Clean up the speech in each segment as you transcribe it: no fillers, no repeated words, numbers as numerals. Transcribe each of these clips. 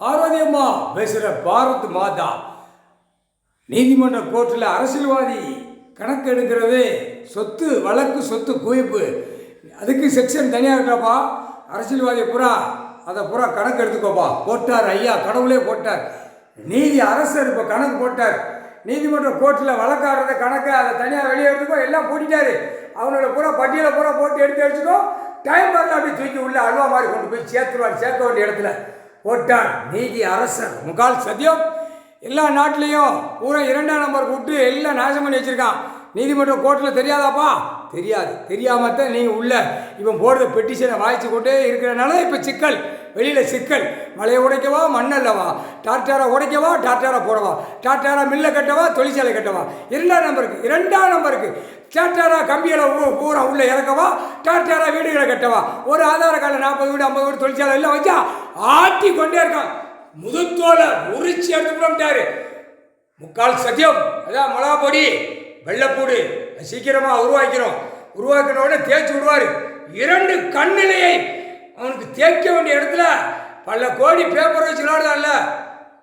ஆரோக்கியமா பேசுகிற பாரத் மாதா. நீதிமன்ற கோர்ட்டில் அரசியல்வாதி கணக்கு எடுக்கிறது சொத்து வழக்கு சொத்து குவிப்பு, அதுக்கு செக்ஷன் தனியாக இருக்காப்பா. அரசியல்வாதி பூரா அதை பூரா கணக்கு எடுத்துக்கோப்பா. போட்டார் ஐயா, கடவுளே போட்டார். நீதி அரசர் இப்போ கணக்கு போட்டார். நீதிமன்ற கோர்ட்டில் வழக்காடுறத கணக்கை அதை தனியாக வெளியே எடுத்துக்கோ. எல்லாம் போட்டிட்டாரு. அவனோட பூரா பட்டியலை பூரா போட்டு எடுத்து வச்சுக்கோ. டைம் வரல அப்படி தூக்கி உள்ள அல்வா மாதிரி கொண்டு போய் சேர்த்துருவார். சேர்க்க வேண்டிய இடத்துல போட்டார் நீதி அரசர். முக்கால் சத்தியம். எல்லா நாட்டிலையும் பூரா 2ஆம் நம்பர் கூப்பிட்டு எல்லாம் நாசம் பண்ணி வச்சுருக்கான். நீதிமன்ற கோர்ட்டில் தெரியாதாப்பா? தெரியாது. தெரியாமல் தான் நீங்கள் உள்ள இவன் போடுற பெட்டிஷனை வாய்ச்சி கொண்டே இருக்கிறனால இப்போ சிக்கல், வெளியில் சிக்கல். மலையை உடைக்கவா, மண்ணல்லவா, டாக்டரை உடைக்கவா, டாக்டரை போடவா, டாக்டரை மில்லை கட்டவா, தொழிற்சாலை கட்டவா. 2ஆம் நம்பருக்கு டாக்டரா கம்பியில் பூரா உள்ளே இறக்கவா, டாக்டரா வீடுகளை கட்டவா. ஒரு ஆதார கார்டில் 40 வீடு 50 வீடு தொழிற்சாலை எல்லாம் வச்சா ஆட்டி கொண்டே இருக்கான். முதுத்தோலை உரிச்சு எடுத்துக்கிட்டாரு. முக்கால் சத்தியம். அதான் மிளகா பொடி, வெள்ளைப்பூடு சீக்கிரமாக உருவாக்கினோட தேய்ச்சி விடுவார். 2 கண்ணிலையை அவனுக்கு தேய்க்க வேண்டிய இடத்துல பல கோடி பேப்பர் வச்சு விளையாடுதான்ல.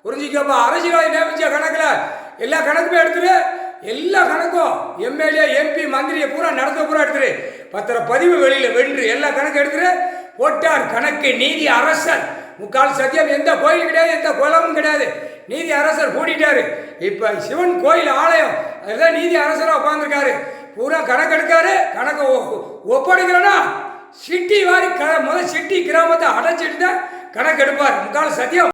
புரிஞ்சுக்கப்பா. அரசியல்வாதி நியமிச்ச கணக்கில் எல்லா கணக்குமே எடுத்துரு. எல்லா கணக்கும் எம்எல்ஏ எம்பி மந்திரியை பூரா நடத்த பூரா எடுத்துரு. பத்திரப்பதிவு வெளியில் வென்று எல்லா கணக்கும் எடுத்துரு. போட்டார் கணக்கு நீதி அரசர். முக்கால் சத்தியம். எந்த கோயில் கிடையாது, எந்த குளமும் கிடையாது. நீதி அரசர் கூட்டிட்டாரு. இப்போ சிவன் கோயில் ஆலயம் அதுதான் நீதி அரசராக உட்காந்துருக்காரு. பூரா கணக்கு எடுக்காரு. கணக்கை ஒப்படைக்கிறோன்னா சிட்டி வாரி முதல் சிட்டி கிராமத்தை அடைச்சிட்டு தான் கணக்கு எடுப்பார். முக்கால் சத்தியம்.